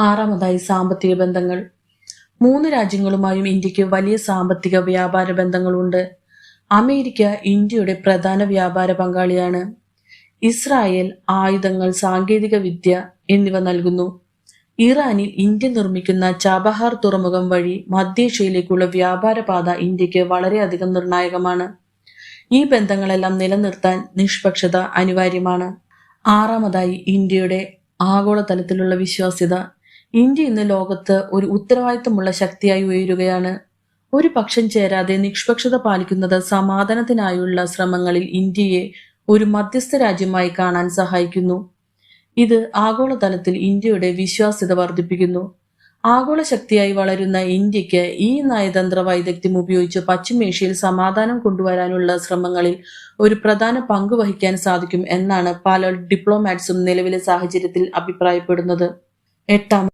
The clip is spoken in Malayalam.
ആറാമതായി സാമ്പത്തിക ബന്ധങ്ങൾ. 3 രാജ്യങ്ങളുമായും ഇന്ത്യക്ക് വലിയ സാമ്പത്തിക വ്യാപാര ബന്ധങ്ങളുണ്ട്. അമേരിക്ക ഇന്ത്യയുടെ പ്രധാന വ്യാപാര പങ്കാളിയാണ്. ഇസ്രായേൽ ആയുധങ്ങൾ, സാങ്കേതിക വിദ്യ എന്നിവ നൽകുന്നു. ഇറാനിൽ ഇന്ത്യ നിർമ്മിക്കുന്ന ചാബഹാർ തുറമുഖം വഴി മധ്യേഷ്യയിലേക്കുള്ള വ്യാപാര പാത ഇന്ത്യക്ക് വളരെയധികം നിർണായകമാണ്. ഈ ബന്ധങ്ങളെല്ലാം നിലനിർത്താൻ നിഷ്പക്ഷത അനിവാര്യമാണ്. ആറാമതായി ഇന്ത്യയുടെ ആഗോളതലത്തിലുള്ള വിശ്വാസ്യത. ഇന്ത്യ ഇന്ന് ലോകത്ത് ഒരു ഉത്തരവാദിത്തമുള്ള ശക്തിയായി ഉയരുകയാണ്. ഒരു പക്ഷം ചേരാതെ നിഷ്പക്ഷത പാലിക്കുന്നത് സമാധാനത്തിനായുള്ള ശ്രമങ്ങളിൽ ഇന്ത്യയെ ഒരു മധ്യസ്ഥ രാജ്യമായി കാണാൻ സഹായിക്കുന്നു. ഇത് ആഗോളതലത്തിൽ ഇന്ത്യയുടെ വിശ്വാസ്യത വർദ്ധിപ്പിക്കുന്നു. ആഗോള ശക്തിയായി വളരുന്ന ഇന്ത്യക്ക് ഈ നയതന്ത്ര വൈദഗ്ധ്യം ഉപയോഗിച്ച് പശ്ചിമേഷ്യയിൽ സമാധാനം കൊണ്ടുവരാനുള്ള ശ്രമങ്ങളിൽ ഒരു പ്രധാന പങ്ക് വഹിക്കാൻ സാധിക്കും എന്നാണ് പല ഡിപ്ലോമാറ്റ്സും നിലവിലെ സാഹചര്യത്തിൽ അഭിപ്രായപ്പെടുന്നത്. എട്ടാം